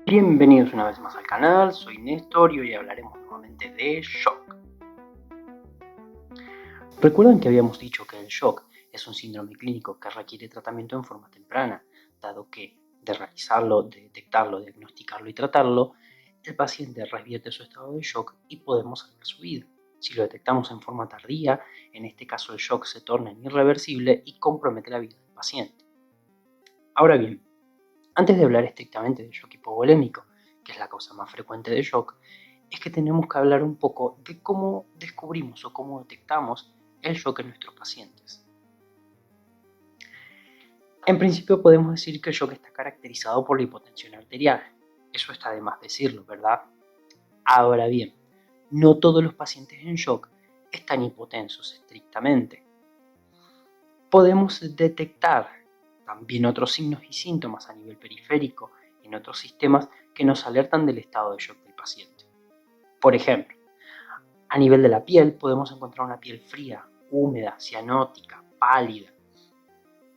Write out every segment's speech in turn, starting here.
Bienvenidos una vez más al canal, soy Néstor y hoy hablaremos nuevamente de shock. Recuerdan que habíamos dicho que el shock es un síndrome clínico que requiere tratamiento en forma temprana, dado que de realizarlo, de detectarlo, diagnosticarlo y tratarlo, el paciente revierte su estado de shock y podemos salvar su vida. Si lo detectamos en forma tardía, en este caso el shock se torna en irreversible y compromete la vida del paciente. Ahora bien, antes de hablar estrictamente de shock hipovolémico, que es la causa más frecuente de shock, es que tenemos que hablar un poco de cómo descubrimos o cómo detectamos el shock en nuestros pacientes. En principio podemos decir que el shock está caracterizado por la hipotensión arterial. Eso está de más decirlo, ¿verdad? Ahora bien, no todos los pacientes en shock están hipotensos estrictamente. Podemos detectar también otros signos y síntomas a nivel periférico en otros sistemas que nos alertan del estado de shock del paciente. Por ejemplo, a nivel de la piel podemos encontrar una piel fría, húmeda, cianótica, pálida,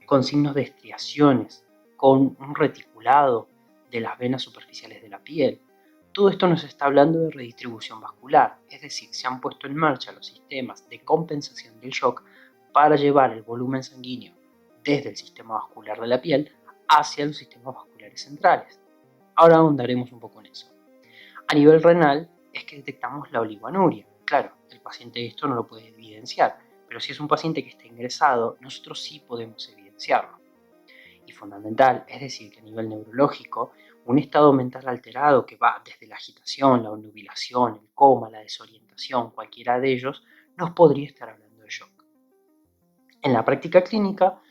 con signos de estriaciones, con un reticulado de las venas superficiales de la piel. Todo esto nos está hablando de redistribución vascular, es decir, se han puesto en marcha los sistemas de compensación del shock para llevar el volumen sanguíneo desde el sistema vascular de la piel hacia los sistemas vasculares centrales. Ahora ahondaremos un poco en eso. A nivel renal es que detectamos la oligoanuria. Claro, el paciente esto no lo puede evidenciar, pero si es un paciente que está ingresado, nosotros sí podemos evidenciarlo. Y fundamental, es decir, que a nivel neurológico, un estado mental alterado que va desde la agitación, la obnubilación, el coma, la desorientación, cualquiera de ellos, nos podría estar hablando de shock. En la práctica clínica,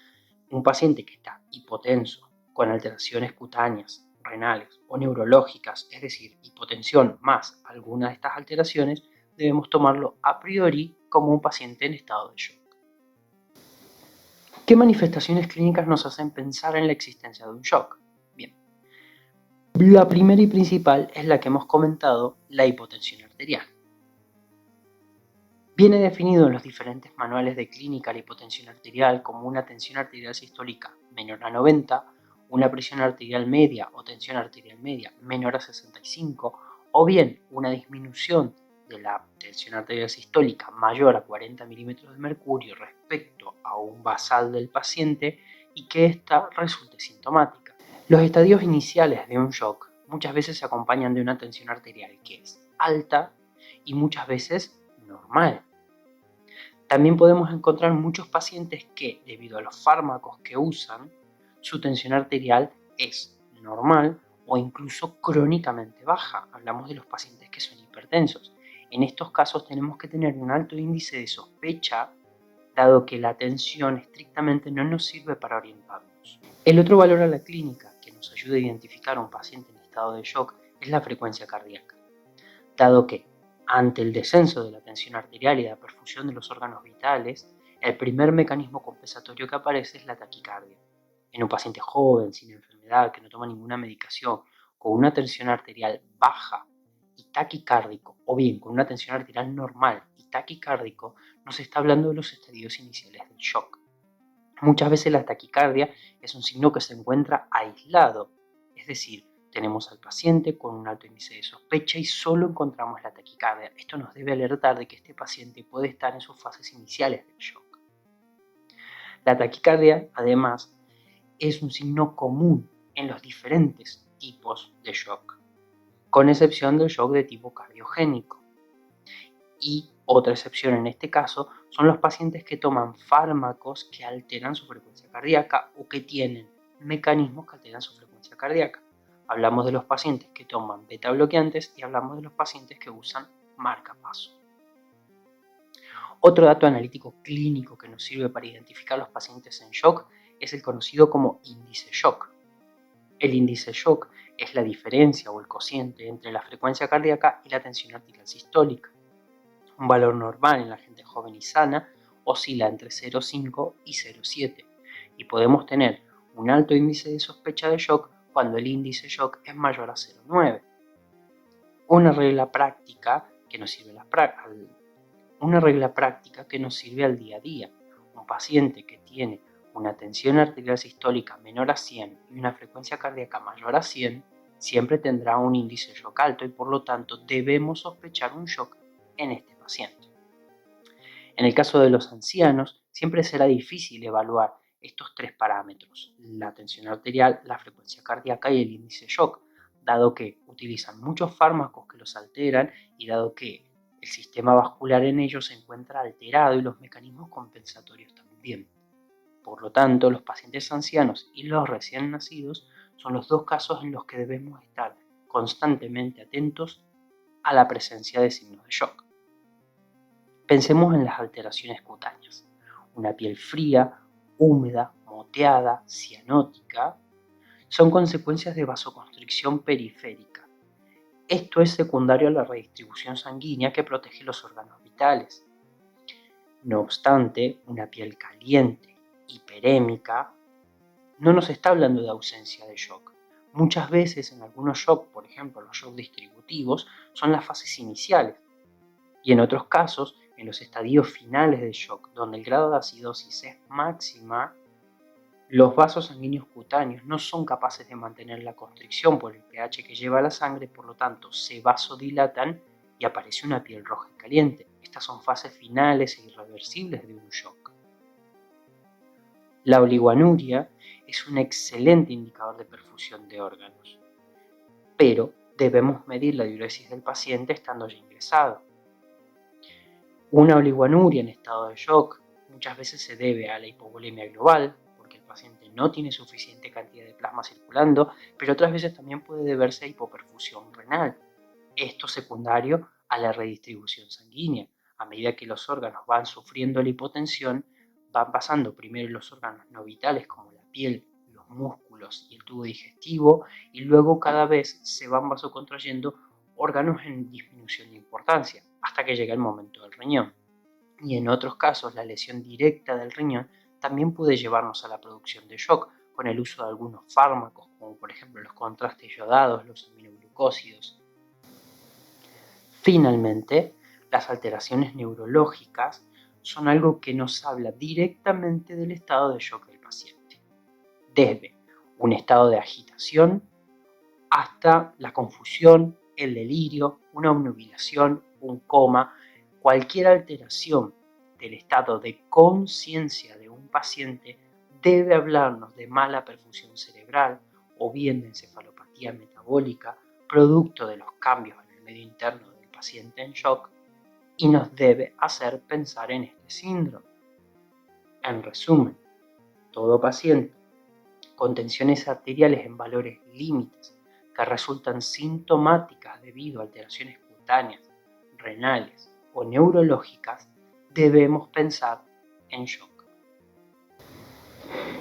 un paciente que está hipotenso, con alteraciones cutáneas, renales o neurológicas, es decir, hipotensión más alguna de estas alteraciones, debemos tomarlo a priori como un paciente en estado de shock. ¿Qué manifestaciones clínicas nos hacen pensar en la existencia de un shock? Bien, la primera y principal es la que hemos comentado, la hipotensión arterial. Viene definido en los diferentes manuales de clínica la hipotensión arterial como una tensión arterial sistólica menor a 90, una presión arterial media o tensión arterial media menor a 65, o bien una disminución de la tensión arterial sistólica mayor a 40 milímetros de mercurio respecto a un basal del paciente y que ésta resulte sintomática. Los estadios iniciales de un shock muchas veces se acompañan de una tensión arterial que es alta y muchas veces normal. También podemos encontrar muchos pacientes que, debido a los fármacos que usan, su tensión arterial es normal o incluso crónicamente baja. Hablamos de los pacientes que son hipertensos. En estos casos tenemos que tener un alto índice de sospecha, dado que la tensión estrictamente no nos sirve para orientarnos. El otro valor a la clínica que nos ayuda a identificar a un paciente en estado de shock es la frecuencia cardíaca, dado que ante el descenso de la tensión arterial y la perfusión de los órganos vitales, el primer mecanismo compensatorio que aparece es la taquicardia. En un paciente joven, sin enfermedad, que no toma ninguna medicación, con una tensión arterial baja y taquicárdico, o bien con una tensión arterial normal y taquicárdico, nos está hablando de los estadios iniciales del shock. Muchas veces la taquicardia es un signo que se encuentra aislado, es decir, tenemos al paciente con un alto índice de sospecha y solo encontramos la taquicardia. Esto nos debe alertar de que este paciente puede estar en sus fases iniciales del shock. La taquicardia, además, es un signo común en los diferentes tipos de shock, con excepción del shock de tipo cardiogénico. Y otra excepción en este caso son los pacientes que toman fármacos que alteran su frecuencia cardíaca o que tienen mecanismos que alteran su frecuencia cardíaca. Hablamos de los pacientes que toman beta bloqueantes y hablamos de los pacientes que usan marcapaso. Otro dato analítico clínico que nos sirve para identificar los pacientes en shock es el conocido como índice shock. El índice shock es la diferencia o el cociente entre la frecuencia cardíaca y la tensión arterial sistólica. Un valor normal en la gente joven y sana oscila entre 0,5 y 0,7 y podemos tener un alto índice de sospecha de shock cuando el índice shock es mayor a 0,9. Una regla práctica que nos sirve al día a día. Un paciente que tiene una tensión arterial sistólica menor a 100 y una frecuencia cardíaca mayor a 100, siempre tendrá un índice de shock alto y por lo tanto debemos sospechar un shock en este paciente. En el caso de los ancianos, siempre será difícil evaluar estos tres parámetros, la tensión arterial, la frecuencia cardíaca y el índice de shock, dado que utilizan muchos fármacos que los alteran y dado que el sistema vascular en ellos se encuentra alterado y los mecanismos compensatorios también. Por lo tanto, los pacientes ancianos y los recién nacidos son los dos casos en los que debemos estar constantemente atentos a la presencia de signos de shock. Pensemos en las alteraciones cutáneas. Una piel fría, húmeda, moteada, cianótica, son consecuencias de vasoconstricción periférica. Esto es secundario a la redistribución sanguínea que protege los órganos vitales. No obstante, una piel caliente, hiperémica, no nos está hablando de ausencia de shock. Muchas veces en algunos shocks, por ejemplo los shocks distributivos, son las fases iniciales. Y en otros casos, en los estadios finales del shock, donde el grado de acidosis es máxima, los vasos sanguíneos cutáneos no son capaces de mantener la constricción por el pH que lleva la sangre, por lo tanto se vasodilatan y aparece una piel roja y caliente. Estas son fases finales e irreversibles de un shock. La oliguanuria es un excelente indicador de perfusión de órganos, pero debemos medir la diuresis del paciente estando ya ingresado. Una oliguanuria en estado de shock muchas veces se debe a la hipovolemia global, porque el paciente no tiene suficiente cantidad de plasma circulando, pero otras veces también puede deberse a hipoperfusión renal. Esto secundario a la redistribución sanguínea. A medida que los órganos van sufriendo la hipotensión, van pasando primero los órganos no vitales como la piel, los músculos y el tubo digestivo, y luego cada vez se van vasocontrayendo órganos en disminución de importancia, hasta que llega el momento del riñón. Y en otros casos, la lesión directa del riñón también puede llevarnos a la producción de shock con el uso de algunos fármacos, como por ejemplo los contrastes yodados, los aminoglucósidos. Finalmente, las alteraciones neurológicas son algo que nos habla directamente del estado de shock del paciente, desde un estado de agitación hasta la confusión, el delirio, una obnubilación, un coma, cualquier alteración del estado de conciencia de un paciente debe hablarnos de mala perfusión cerebral o bien de encefalopatía metabólica, producto de los cambios en el medio interno del paciente en shock, y nos debe hacer pensar en este síndrome. En resumen, todo paciente con tensiones arteriales en valores límites que resultan sintomáticas debido a alteraciones cutáneas, renales o neurológicas, debemos pensar en shock.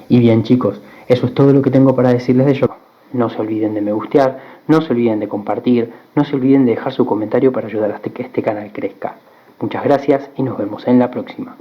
Y bien chicos, eso es todo lo que tengo para decirles de shock. No se olviden de me gustear, no se olviden de compartir, no se olviden de dejar su comentario para ayudar a que este canal crezca. Muchas gracias y nos vemos en la próxima.